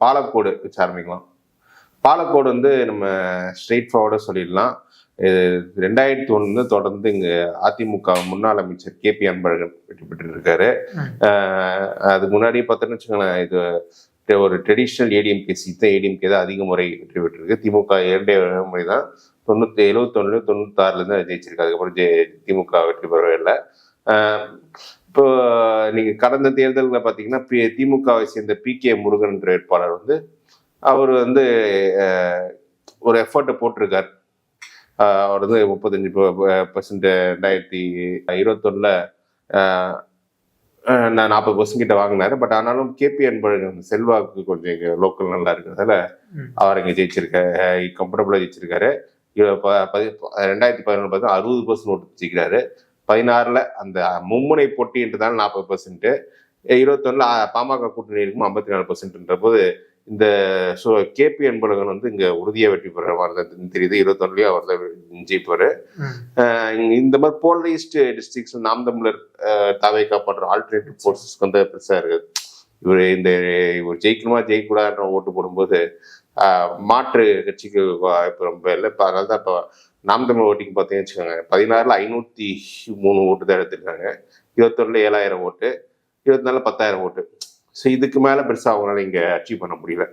பாலக்கோடு வச்சு ஆரம்பிக்கலாம். பாலக்கோடு வந்து நம்ம ஸ்ட்ரெயிட் ஃபார்வர்டாக சொல்லிடலாம். 2001 தொடர்ந்து இங்க அதிமுக முன்னாள் அமைச்சர் KP அன்பழகன் வெற்றி பெற்று இருக்காரு. அதுக்கு முன்னாடி பார்த்தோன்னு வச்சுக்கோங்களேன், இது ஒரு ட்ரெடிஷ்னல் ஏடிஎம்கே சீட் தான். ஏடிஎம்கே தான் அதிக முறை வெற்றி பெற்றிருக்கு. திமுக 2 முறை தான் 71 96 தான் ஜெயிச்சிருக்கு. அதுக்கப்புறம் திமுக வெற்றி பெறவே இல்லை. இப்போ நீங்க கடந்த தேர்தலில் பார்த்தீங்கன்னா திமுகவை சேர்ந்த PK முருகன் என்ற வேட்பாளர் வந்து அவர் வந்து ஒரு எஃபர்ட்டை போட்டிருக்கார். அவர் வந்து 35% 2021 நான் 40% கிட்ட வாங்கினாரு. பட் ஆனாலும் KP அன்பழகன் செல்வாக்கு கொஞ்சம் இங்க லோக்கல் நல்லா இருக்கிறதால அவர் இங்க கம்ஃபர்டபுளா ஜெயிச்சிருக்காரு. 2011 பார்த்தா 60% ஓட்டு ஜெயிக்கிறாரு. 16 அந்த மும்முனை போட்டின்றதால 40%, 21 பாமக கூட்டணி இருக்கும் 54%ன்ற போது இந்த KP அன்பழகன் வந்து இங்க உறுதியா வெற்றி பெற மாதிரி தெரியுது. 21 அவர் தான் ஜெயிப்பாரு. இந்த மாதிரி போலரைஸ்டு டிஸ்ட்ரிக்ட்ஸ் நாம் தமிழர் தாவேகா பண்ற ஆல்டர்னேட்டிவ் ஃபோர்ஸஸ்க்கு வந்து பெருசா இருக்குது. இவர் ஜெயிக்கணுமா ஜெயிக்கக்கூடாதுன்ற ஓட்டு போடும்போது மாற்று கட்சிக்கு வாய்ப்பு ரொம்ப இல்லை. இப்போ அதனால தான் இப்போ நாம் தமிழ் ஓட்டிங் பார்த்தீங்கன்னு வச்சுக்கோங்க, 16 503 ஓட்டு தான் எடுத்திருக்காங்க. 21 7000 ஓட்டு, 24 10,000 ஓட்டு. ஸோ இதுக்கு மேலே பெருசாக அவங்களால இங்கே அச்சீவ் பண்ண முடியல.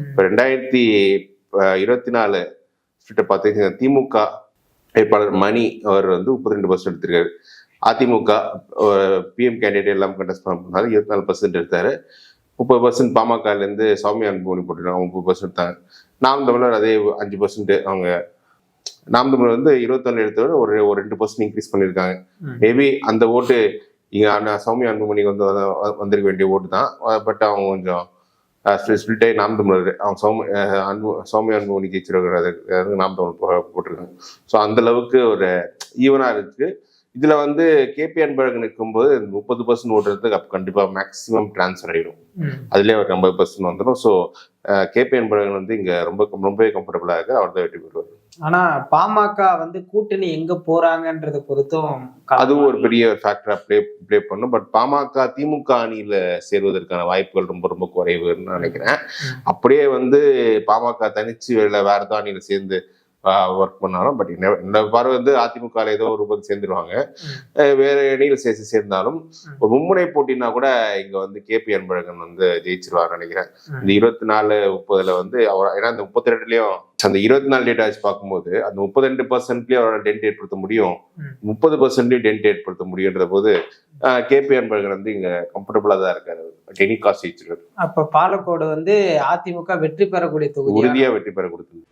இப்போ 2024 பார்த்தீங்கன்னா திமுக வேட்பாளர் மணி அவர் வந்து 32% எடுத்திருக்காரு. அதிமுக PM கேண்டிடேட் எல்லாம் கண்டஸ்ட் பண்ணாரு, 24% எடுத்தாரு. 30% பாமகலேருந்து சௌமியா அன்புமணி போட்டிருக்காங்க, 30% எடுத்தாங்க. நாம் தமிழர் அதே 5%. அவங்க நாம் தமிழர் வந்து 21 எடுத்தோட ஒரு 2% இன்க்ரீஸ் பண்ணியிருக்காங்க. மேபி அந்த ஓட்டு இங்கே சௌமியா அன்புமணிக்கு வந்து வந்திருக்க வேண்டிய ஓட்டு தான். பட் அவங்க கொஞ்சம் ஸ்பிளிட்டே நாம் தமிழர் அவங்க சௌமியா அன்புமணி ஜெயிச்சிருக்கிறது நாம் தமிழ் போட்டிருக்காங்க. ஸோ அந்த அளவுக்கு ஒரு ஈவனா இருக்கு. இதுல வந்து KP அன்பழகன் இருக்கும்போது 30% ஓட்டுறதுக்கு அப்போ கண்டிப்பா மேக்சிமம் டிரான்ஸ்ஃபர் ஆயிடும். அதுலேயே ஒரு 50% வந்துடும். ஸோ KP அன்பழகன் வந்து இங்க ரொம்பவே கம்ஃபர்டபுளா இருக்கு. அவர் தான் வெற்றி பெறுவார். ஆனா பாமக வந்து கூட்டணி எங்க போறாங்கன்றத பொறுத்தும் அதுவும் ஒரு பெரிய ஃபேக்டரா ப்ளே பண்ணும். பட் பாமக திமுக அணியில சேர்வதற்கான வாய்ப்புகள் ரொம்ப ரொம்ப குறைவுன்னு நினைக்கிறேன். அப்படியே வந்து பாமக தனிச்சு வேற ஏதோ அணியில சேர்ந்து ஒர்க் பண்ணாலும், பட் இந்த பார்வை வந்து அதிமுக ஏதோ ஒரு சேர்ந்துருவாங்க. வேற அணியில் சேர்ந்தாலும் ஒரு மும்முனை போட்டினா கூட இங்க வந்து KP அன்பழகன் வந்து ஜெயிச்சிருவார் நினைக்கிறேன். இந்த 24 30 வந்து அவர், ஏன்னா இந்த 32லயும் அந்த 24 டேட்டா வச்சு பார்க்கும்போது அந்த 32%லயும் அவரோட டென்ட் ஏற்படுத்த முடியும், 30%லயும் டென்ட் ஏற்படுத்த முடியுன்ற போது KP அன்பழகன் வந்து இங்க கம்ஃபர்டபுளா தான் இருக்காரு. டெனி காசு ஜெயிச்சிருக்காரு. அப்ப பாலக்கோடு வந்து அதிமுக வெற்றி பெறக்கூடிய தொகுதி, உறுதியா வெற்றி பெற கொடுத்தது.